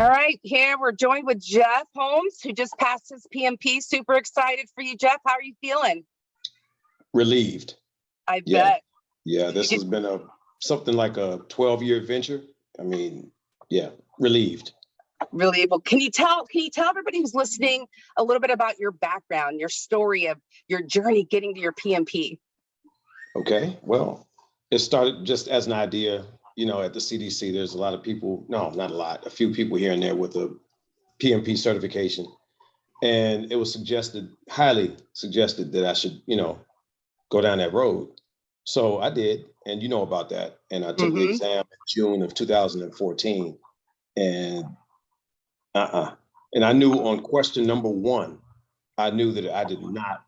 All right, here we're joined with Geoff Holmes, who just passed his PMP. Super excited for you, Geoff. How are you feeling? Relieved. I bet. Yeah, this has been something like a 12-year adventure. I mean, yeah, relieved. Really able. Can you tell everybody who's listening a little bit about your background, your story of your journey getting to your PMP? Okay, well, it started just as an idea. At the CDC, there's a lot of people, no, not a lot, a few people here and there with a PMP certification. And it was highly suggested that I should, go down that road. So I did, and you know about that. And I took the exam in June of 2014. And and I knew on question number one, I knew that I did not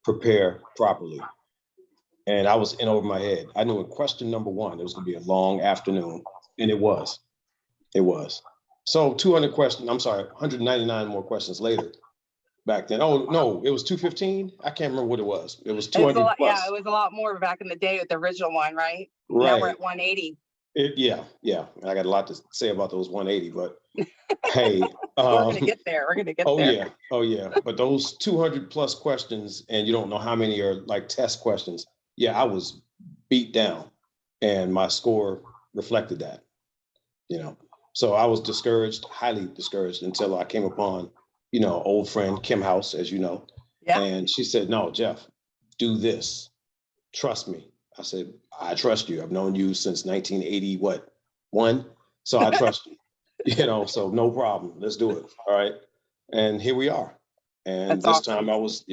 prepare properly. And I was in over my head. I knew in question number one, it was going to be a long afternoon, and it was. So 199 more questions later back then. Oh, no, it was 215. I can't remember what it was. It was 200 plus. Yeah, it was a lot more back in the day with the original one, right? Right. Now we're at 180. Yeah. I got a lot to say about those 180, but hey. We're going to get there. Oh, yeah. But those 200 plus questions, and you don't know how many are like test questions. Yeah, I was beat down, and my score reflected that, So I was discouraged, highly discouraged, until I came upon, old friend Kim House, as you know. Yeah. And she said, "No, Geoff, do this. Trust me." I said, "I trust you. I've known you since 1981. So I trust you, so no problem. Let's do it." All right. And here we are. And That's this awesome. time I was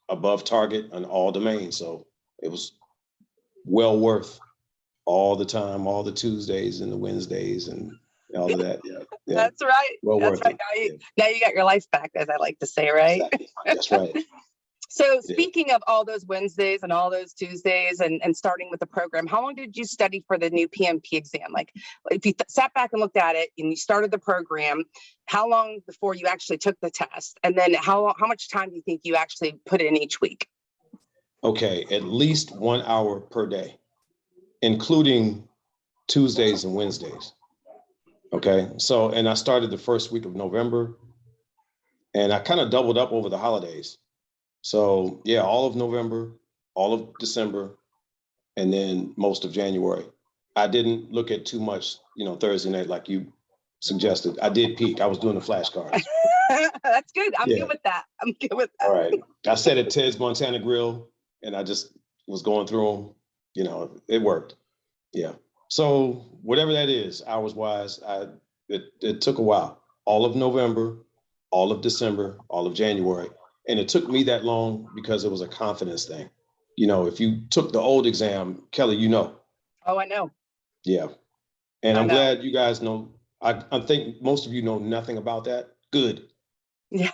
above target on all domains. So it was well worth all the time, all the Tuesdays and the Wednesdays and all of that. Yeah. That's right. Well That's worth right. it. Now you got your life back, as I like to say, right? Exactly. That's right. So speaking of all those Wednesdays and all those Tuesdays and starting with the program, how long did you study for the new PMP exam? Like if you sat back and looked at it and you started the program, how long before you actually took the test? And then how much time do you think you actually put in each week? Okay, at least 1 hour per day, including Tuesdays and Wednesdays. Okay, so, and I started the first week of November, and I kind of doubled up over the holidays. So yeah, all of November, all of December, and then most of January. I didn't look at too much, Thursday night like you suggested. I did peek. I was doing the flashcards. That's good. I'm good with that. All right. I sat at Ted's Montana Grill, and I just was going through them. It worked. Yeah. So whatever that is, hours wise, it took a while. All of November, all of December, all of January. And it took me that long because it was a confidence thing. If you took the old exam, Kelly, Oh, I know. Yeah. And I'm glad you guys know. I think most of you know nothing about that. Good. Yeah.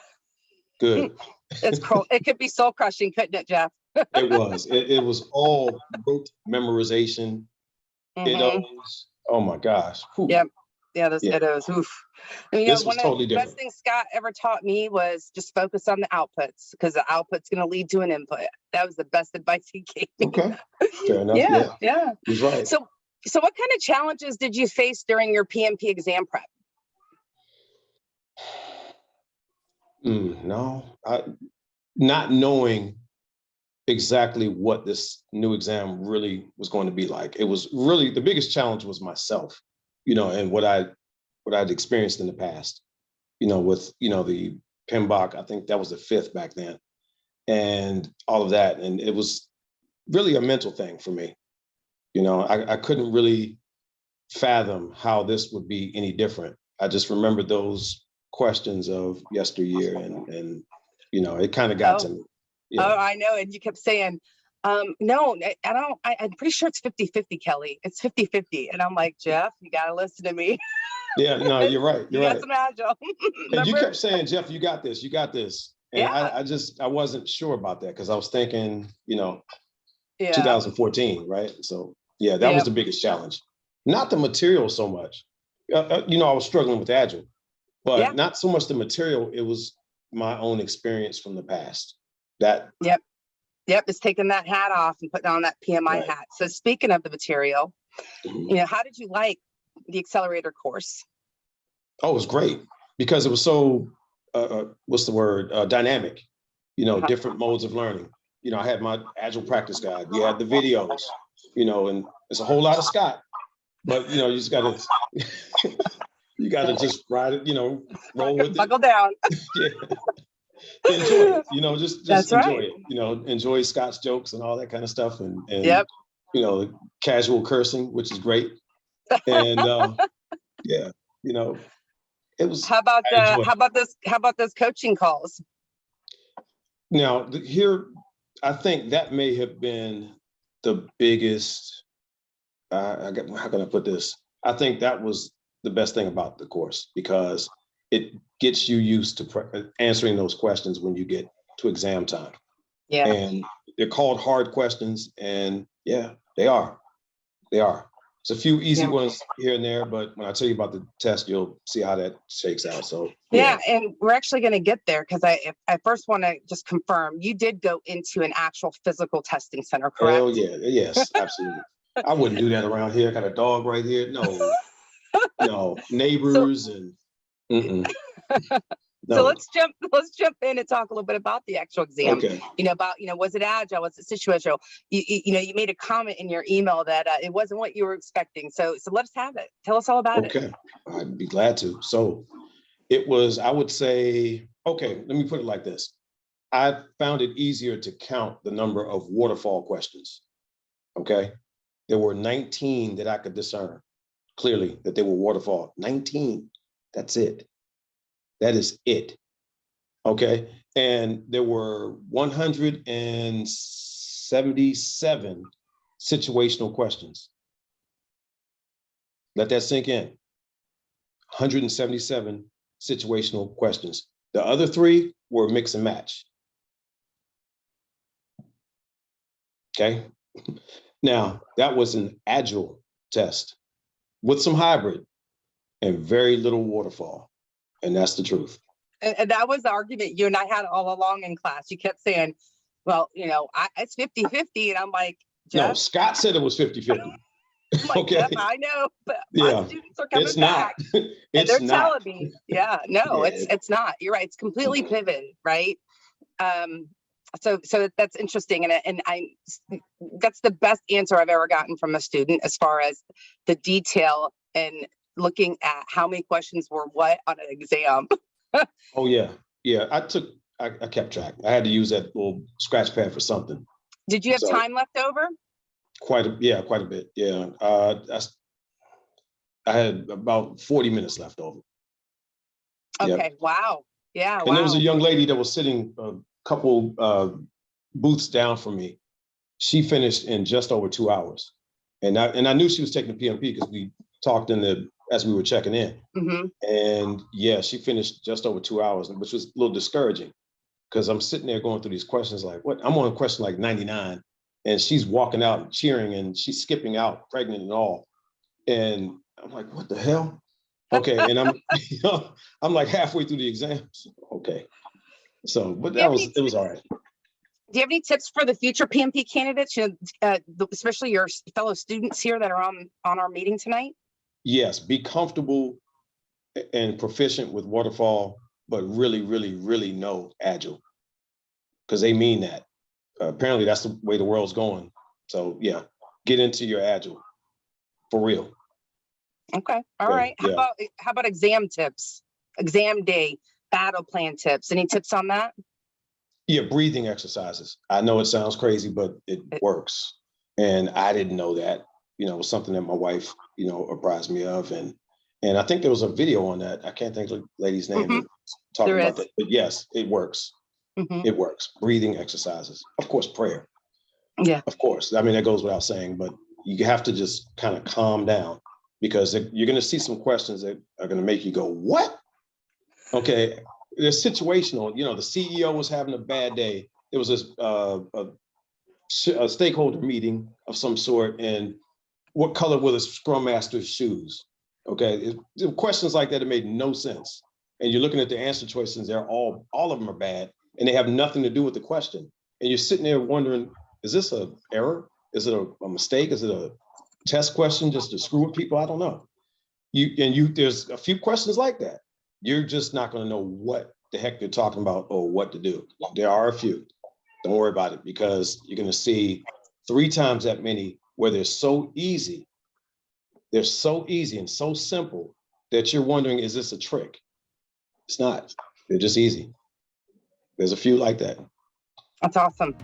Good. It's cool. It could be soul crushing, couldn't it, Geoff? It was. It was all rote memorization. Dittos. Oh my gosh. Whew. Yep. Yeah, those dittos. Oof. And, This was totally different. The best thing Scott ever taught me was just focus on the outputs, because the output's going to lead to an input. That was the best advice he gave me. Okay. Fair enough. Yeah. He's right. So what kind of challenges did you face during your PMP exam prep? Not knowing exactly what this new exam really was going to be like. It was really, the biggest challenge was myself, and what I'd experienced in the past, with, the PMBOK, I think that was the 5th back then, and all of that. And it was really a mental thing for me. I couldn't really fathom how this would be any different. I just remembered those questions of yesteryear, and it kind of got to me. Yeah. Oh, I know. And you kept saying, no, I don't, I'm pretty sure it's 50-50, Kelly. It's 50-50. And I'm like, Geoff, you got to listen to me. Yeah, no, you're right. You're right. Got some agile. And you kept saying, Geoff, you got this. And I wasn't sure about that, because I was thinking, 2014, right? So yeah, that was the biggest challenge. Not the material so much. I was struggling with agile, but not so much the material. It was my own experience from the past. Yep. It's taking that hat off and putting on that PMI hat. So speaking of the material, how did you like the accelerator course? Oh, it was great because it was so, what's the word? Dynamic, different modes of learning. I had my agile practice guide. We had the videos, and it's a whole lot of Scott, but you just gotta, you gotta just ride it, roll with it. Buckle down. Yeah. Enjoy it, just That's enjoy right. it, enjoy Scott's jokes and all that kind of stuff. And Yep. Casual cursing, which is great. And yeah, it was. How about I enjoyed it. how about those coaching calls? Now, here, I think that may have been the biggest, how can I put this? I think that was the best thing about the course because it gets you used to answering those questions when you get to exam time. Yeah. And they're called hard questions. And yeah, they are. They are. It's a few easy ones here and there, but when I tell you about the test, you'll see how that shakes out. So yeah, and we're actually going to get there because I first want to just confirm you did go into an actual physical testing center, correct? Hell yeah, yes, absolutely. I wouldn't do that around here. I got a dog right here. No, no neighbors and. Mm-mm. No. So let's jump in and talk a little bit about the actual exam. Okay. Was it agile? Was it situational? You made a comment in your email that it wasn't what you were expecting. So let's have it. Tell us all about it. Okay, I'd be glad to. So it was, I would say, okay, let me put it like this. I found it easier to count the number of waterfall questions. Okay. There were 19 that I could discern clearly that they were waterfall. 19. That's it. That is it. Okay. And there were 177 situational questions. Let that sink in. 177 situational questions. The other 3 were mix and match. Okay. Now, that was an agile test with some hybrid and very little waterfall. And that's the truth. And that was the argument you and I had all along in class. You kept saying, well, it's 50-50. And I'm like, Geoff? No, Scott said it was 50-50. I'm like, okay. Geoff, I know, but my students are coming back. And they're telling me, it's not. You're right. It's completely pivoted, right? So that's interesting. And that's the best answer I've ever gotten from a student as far as the detail and looking at how many questions were what on an exam. Oh yeah. Yeah. I kept track. I had to use that little scratch pad for something. Did you have time left over? Quite a bit. Yeah. I had about 40 minutes left over. Okay. Yep. Wow. Yeah. And there was a young lady that was sitting a couple booths down from me. She finished in just over 2 hours. And I knew she was taking the PMP because we talked as we were checking in. Mm-hmm. And yeah, she finished just over 2 hours, which was a little discouraging because I'm sitting there going through these questions like, what? I'm on question like 99 and she's walking out and cheering and she's skipping out, pregnant and all. And I'm like, what the hell? Okay. And I'm like halfway through the exam. Okay. So, but it was all right. Do you have any tips for the future PMP candidates, especially your fellow students here that are on our meeting tonight? Yes, be comfortable and proficient with waterfall, but really, really, really know agile because they mean that. Apparently, that's the way the world's going. So yeah, get into your agile for real. Okay, all right. How about exam tips? Exam day, battle plan tips. Any tips on that? Yeah, breathing exercises. I know it sounds crazy, but it works. And I didn't know that. It was something that my wife, apprised me of. And I think there was a video on that. I can't think of the lady's name. Mm-hmm. Talking about that. But yes, it works. Mm-hmm. It works. Breathing exercises. Of course, prayer. Yeah. Of course. I mean, that goes without saying, but you have to just kind of calm down because you're going to see some questions that are going to make you go, what? Okay. They're situational. The CEO was having a bad day. There was a stakeholder meeting of some sort, and what color were the Scrum Master's shoes? Okay, questions like that that made no sense. And you're looking at the answer choices; they're all of them are bad, and they have nothing to do with the question. And you're sitting there wondering, is this an error? Is it a mistake? Is it a test question just to screw with people? I don't know. there's a few questions like that. You're just not going to know what the heck they're talking about or what to do. There are a few. Don't worry about it, because you're going to see 3 times that many where they're so easy. They're so easy and so simple that you're wondering, is this a trick? It's not. They're just easy. There's a few like that. That's awesome.